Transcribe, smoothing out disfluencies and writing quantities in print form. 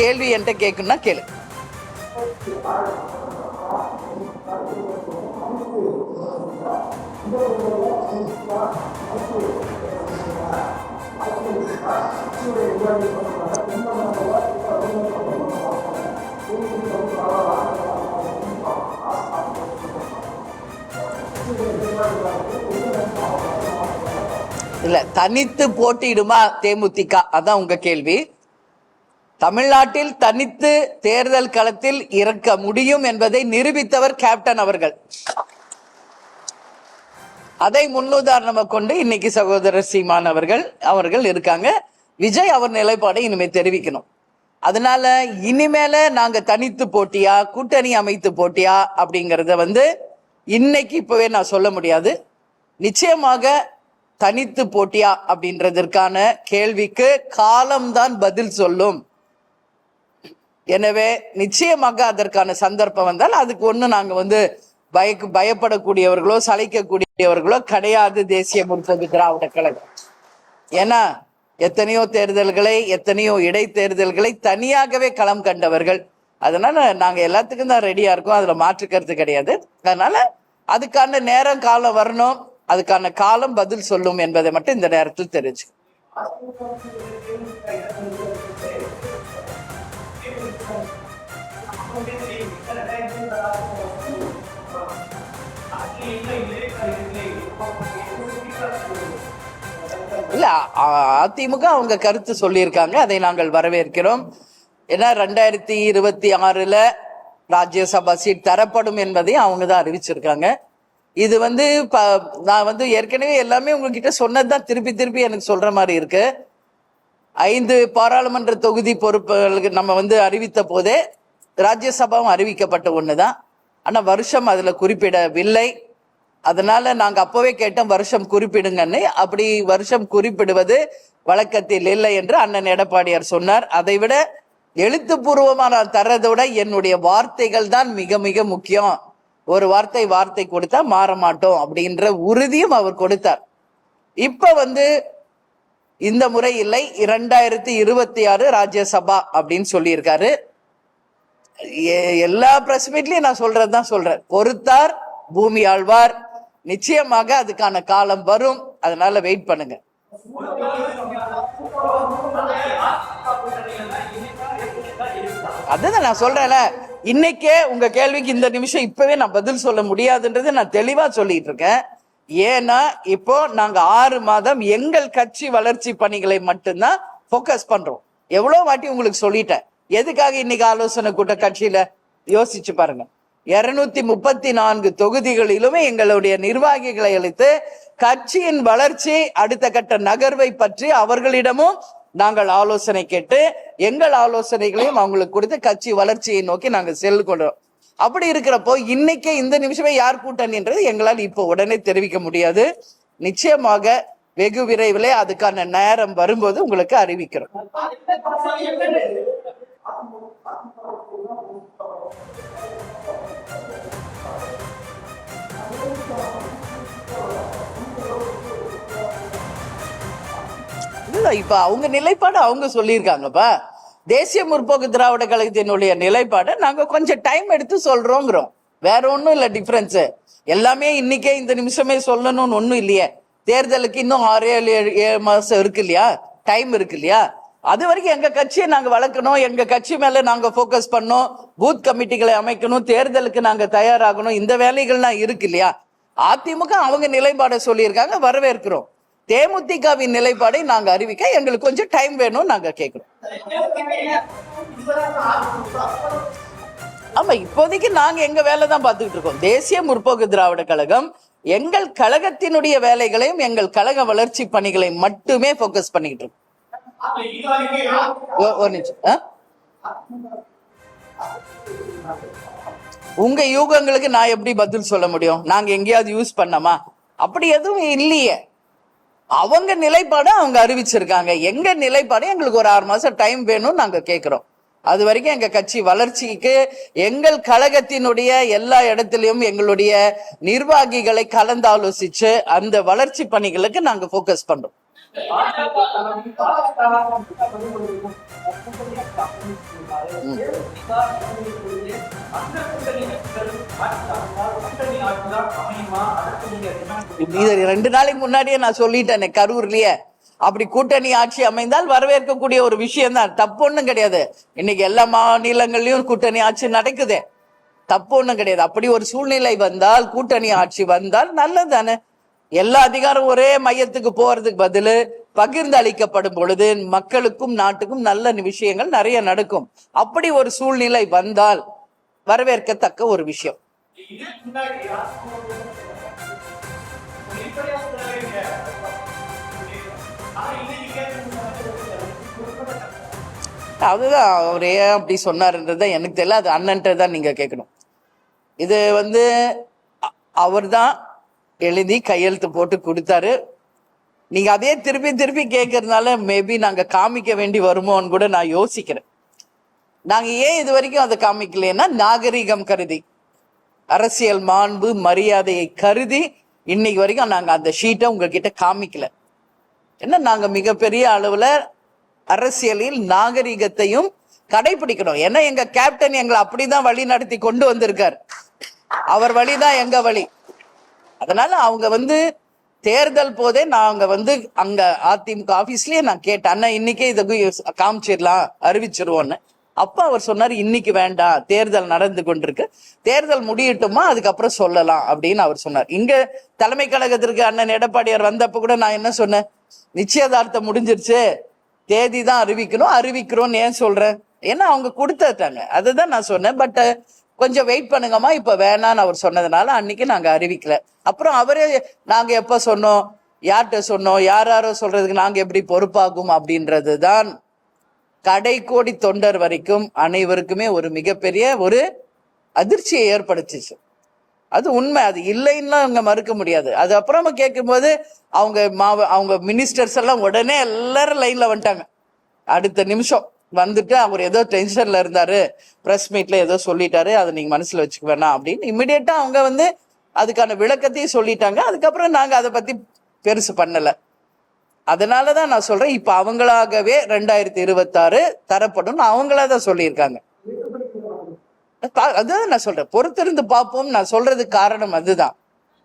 கேள்வி என்கிட்ட கேட்கணும்னா கேளு. இல்ல, தனித்து போட்டியிடுமா தேமுதிக? அதான் உங்க கேள்வி. தமிழ்நாட்டில் தனித்து தேர்தல் களத்தில் இறக்க முடியும் என்பதை நிரூபித்தவர் கேப்டன் அவர்கள். அதை முன்னுதாரணமாக கொண்டு இன்னைக்கு சகோதரர் சீமான் அவர்கள் இருக்காங்க. விஜய் அவர் நிலைப்பாடை இனிமே தெரிவிக்கணும். அதனால இனிமேல நாங்க தனித்து போட்டியா கூட்டணி அமைத்து போட்டியா அப்படிங்கறத இன்னைக்கு இப்பவே நான் சொல்ல முடியாது. நிச்சயமாக தனித்து போட்டியா அப்படின்றதற்கான கேள்விக்கு காலம்தான் பதில் சொல்லும். எனவே நிச்சயமாக அதற்கான சந்தர்ப்பம் வந்தால் அதுக்கு ஒண்ணு நாங்க பயப்படக்கூடியவர்களோ சளைக்கக்கூடியவர்களோ கிடையாது தேசிய முற்போக்கு திராவிட கழகம். ஏன்னா எத்தனையோ தேர்தல்களை, எத்தனையோ இடைத்தேர்தல்களை தனியாகவே களம் கண்டவர்கள். அதனால நாங்க எல்லாத்துக்கும் தான் ரெடியா இருக்கோம், அதுல மாற்றுக்கிறது கிடையாது. அதனால அதுக்கான நேரம் காலம் வரணும், அதுக்கான காலம் பதில் சொல்லும் என்பதை மட்டும் இந்த நேரத்தில் தெரிஞ்சு. இல்ல, அதிமுக அவங்க கருத்து சொல்லியிருக்காங்க, அதை நாங்கள் வரவேற்கிறோம். ஏன்னா 2026 ராஜ்யசபா சீட் தரப்படும் என்பதை அவங்க தான் அறிவிச்சிருக்காங்க. இது நான் ஏற்கனவே எல்லாமே உங்ககிட்ட சொன்னதுதான் திருப்பி எனக்கு சொல்ற மாதிரி இருக்கு. 5 பாராளுமன்ற தொகுதி பொறுப்புகளுக்கு நம்ம அறிவித்த போதே ராஜ்யசபாவும் அறிவிக்கப்பட்ட ஒண்ணுதான். ஆனா வருஷம் அதுல குறிப்பிடவில்லை. அதனால நாங்க அப்பவே கேட்டோம் வருஷம் குறிப்பிடுங்கன்னு. அப்படி வருஷம் குறிப்பிடுவது வழக்கத்தில் இல்லை என்று அண்ணன் எடப்பாடியார் சொன்னார். அதை விட எழுத்துப்பூர்வமான தர்றதை விட என்னுடைய வார்த்தைகள் தான் மிக மிக முக்கியம். ஒரு வார்த்தை கொடுத்தா மாற மாட்டோம் அப்படின்ற உறுதியும் அவர் கொடுத்தார். இப்ப இந்த முறை இல்லை, 2026 ராஜ்யசபா அப்படின்னு சொல்லியிருக்காரு. எல்லா பிரஸ் மீட்லயும் நான் சொல்றதுதான் சொல்றேன், பொறுத்தார் பூமி ஆழ்வார். நிச்சயமாக அதுக்கான காலம் வரும், அதனால வெயிட் பண்ணுங்க. அதுதான் நான் சொல்றேன்ல, இன்னைக்கே உங்க கேள்விக்கு இந்த நிமிஷம் இப்பவே நான் பதில் சொல்ல முடியாதுன்றது நான் தெளிவா சொல்லிட்டு இருக்கேன். ஏன்னா இப்போ நாங்க 6 மாதம் எங்கள் கட்சி வளர்ச்சி பணிகளை மட்டும்தான் போக்கஸ் பண்றோம். எவ்வளவு வாட்டி உங்களுக்கு சொல்லிட்டேன். எதுக்காக இன்னைக்கு ஆலோசனை கூட்ட கட்சியில யோசிச்சு பாருங்க. 234 தொகுதிகளிலுமே எங்களுடைய நிர்வாகிகளை அழைத்து கட்சியின் வளர்ச்சி, அடுத்த கட்ட நகர்வை பற்றி அவர்களிடமும் நாங்கள் ஆலோசனை கேட்டு எங்கள் ஆலோசனைகளையும் அவங்களுக்கு கொடுத்து கட்சி வளர்ச்சியை நோக்கி நாங்கள் செல்கிறோம். அப்படி இருக்கிறப்போ இன்னைக்கு இந்த நிமிஷமே யார் கூட்டணின்றது எங்களால் இப்போ உடனே தெரிவிக்க முடியாது. நிச்சயமாக வெகு விரைவில் அதுக்கான நேரம் வரும்போது உங்களுக்கு அறிவிக்கிறோம். இல்ல, இப்ப அவங்க நிலைப்பாடு அவங்க சொல்லியிருக்காங்கப்பா. தேசிய முற்போக்கு திராவிட கழகத்தினுடைய நிலைப்பாடு நாங்க கொஞ்சம் டைம் எடுத்து சொல்றோங்கிறோம். வேற ஒண்ணும் இல்ல டிஃபரன்ஸ். எல்லாமே இன்னைக்கே இந்த நிமிஷமே சொல்லணும்னு ஒண்ணும் இல்லையே. தேர்தலுக்கு இன்னும் 6-7 மாசம் இருக்கு இல்லையா, டைம் இருக்கு இல்லையா. அது வரைக்கும் எங்க கட்சியை நாங்க வளர்க்கணும், எங்க கட்சி மேல நாங்க போக்கஸ் பண்ணோம், பூத் கமிட்டிகளை அமைக்கணும், தேர்தலுக்கு நாங்க தயாராகணும், இந்த வேலைகள்லாம் இருக்கு இல்லையா. அதிமுக அவங்க நிலைப்பாடை சொல்லியிருக்காங்க, வரவேற்கிறோம். தேமுதிகவின் நிலைப்பாடை நாங்க அறிவிக்க எங்களுக்கு கொஞ்சம் டைம் வேணும், நாங்க கேட்கிறோம். ஆமா, இப்போதைக்கு நாங்க எங்க வேலை தான் பார்த்துக்கிட்டு இருக்கோம். தேசிய முற்போக்கு திராவிட கழகம் எங்கள் கழகத்தினுடைய வேலைகளையும் எங்கள் கழக வளர்ச்சி பணிகளை மட்டுமே போக்கஸ் பண்ணிக்கிட்டு இருக்கோம். ஒரு நிமிஷம், உங்க யூகங்களுக்கு நான் எப்படி பதில் சொல்ல முடியும்? நாங்க எங்கேயாவது யூஸ் பண்ணமா? அப்படி எதுவும் இல்லையே. அவங்க நிலைப்பாடு அவங்க அறிவிச்சிருக்காங்க. எங்க நிலைப்பாடு எங்களுக்கு ஒரு 6 மாசம் டைம் வேணும்னு நாங்க கேட்கிறோம். அது வரைக்கும் எங்க கட்சி வளர்ச்சிக்கு எங்கள் கழகத்தினுடைய எல்லா இடத்திலையும் எங்களுடைய நிர்வாகிகளை கலந்தாலோசிச்சு அந்த வளர்ச்சி பணிகளுக்கு நாங்க போக்கஸ் பண்றோம். இது 2 நாளைக்கு முன்னாடியே நான் சொல்லிட்டேனே கரூர்லயே. அப்படி கூட்டணி ஆட்சி அமைந்தால் வரவேற்கக்கூடிய ஒரு விஷயம் தான், தப்பு ஒண்ணும் கிடையாது. இன்னைக்கு எல்லா மாநிலங்கள்லயும் கூட்டணி ஆட்சி நடக்குது, தப்பு ஒண்ணும் கிடையாது. அப்படி ஒரு சூழ்நிலை வந்தால், கூட்டணி ஆட்சி வந்தால் நல்லது தானே. எல்லா அதிகாரம் ஒரே மையத்துக்கு போறதுக்கு பதிலு பகிர்ந்து அளிக்கப்படும் பொழுது மக்களுக்கும் நாட்டுக்கும் நல்ல விஷயங்கள் நிறைய நடக்கும். அப்படி ஒரு சூழ்நிலை வந்தால் வரவேற்கத்தக்க ஒரு விஷயம். அதுதான் அவர் ஏன் அப்படி சொன்னாருன்றத எனக்கு தெரியல, அது அண்ணன்ட்ட தான் நீங்க கேட்கணும். இது அவர் தான் எழுதி கையெழுத்து போட்டு கொடுத்தாரு. நீங்க அதே திருப்பி திருப்பி கேட்கறதுனால மேபி நாங்க காமிக்க வேண்டி வருமோன்னு கூட நான் யோசிக்கிறேன். நாங்க ஏன் இது வரைக்கும் அதை காமிக்கலன்னா, நாகரிகம் கருதி, அரசியல் மாண்பு மரியாதையை கருதி இன்னைக்கு வரைக்கும் நாங்க அந்த ஷீட்டை உங்ககிட்ட காமிக்கல. ஏன்னா நாங்க மிகப்பெரிய அளவுல அரசியலில் நாகரிகத்தையும் கடைபிடிக்கணும். ஏன்னா எங்க கேப்டன் எங்களை அப்படிதான் வழி நடத்தி கொண்டு வந்திருக்கார். அவர் வழிதான் எங்க வழி. அதனால அவங்க தேர்தல் போதே நாங்க அங்க அதிமுக ஆபீஸ்லயே நான் கேட்டேன், அண்ணா இன்னைக்கே இதை காமிச்சிடலாம் அறிவிச்சிருவோன்னு. அப்ப அவர் சொன்னார், இன்னைக்கு வேண்டாம், தேர்தல் நடந்து கொண்டிருக்கு, தேர்தல் முடியட்டுமா அதுக்கப்புறம் சொல்லலாம் அப்படின்னு அவர் சொன்னார். இங்க தலைமை கழகத்திற்கு அண்ணன் எடப்பாடியார் வந்தப்ப கூட நான் என்ன சொன்னேன், நிச்சயதார்த்தம் முடிஞ்சிருச்சு, தேதி தான் அறிவிக்கிறோம்னு ஏன் சொல்றேன், ஏன்னா அவங்க கொடுத்துட்டாங்க, அதுதான் நான் சொன்னேன். பட் கொஞ்சம் வெயிட் பண்ணுங்கம்மா, இப்ப வேணான்னு அவர் சொன்னதுனால அன்னைக்கு நாங்க அறிவிக்கல. அப்புறம் அவரே நாங்க எப்ப சொன்னோம், யார்கிட்ட சொன்னோம், யாரோ சொல்றதுக்கு நாங்க எப்படி பொறுப்பாகும் அப்படின்றதுதான் கடைக்கோடி தொண்டர் வரைக்கும் அனைவருக்குமே ஒரு மிகப்பெரிய ஒரு அதிர்ச்சியை ஏற்படுத்திச்சு. அது உண்மை, அது இல்லைன்னா அவங்க மறுக்க முடியாது. அது அப்புறமா கேட்கும்போது அவங்க மினிஸ்டர்ஸ் எல்லாம் உடனே எல்லாரும் லைன்ல வந்துட்டாங்க. அடுத்த நிமிஷம் வந்துட்டு அவர் ஏதோ டென்ஷன்ல இருந்தாரு, பிரஸ் மீட்ல ஏதோ சொல்லிட்டாரு, அதை நீங்க மனசுல வச்சுக்க வேணாம் அப்படின்னு இமிடியேட்டா அவங்க அதுக்கான விளக்கத்தையும் சொல்லிட்டாங்க. அதுக்கப்புறம் நாங்க அதை பத்தி பெருசு பண்ணல. அதனாலதான் நான் சொல்றேன், இப்ப அவங்களாகவே 2026 தரப்படும் அவங்களாதான் சொல்லியிருக்காங்க. அதுதான் நான் சொல்றேன், பொறுத்திருந்து பார்ப்போம். நான் சொல்றதுக்கு காரணம் அதுதான்.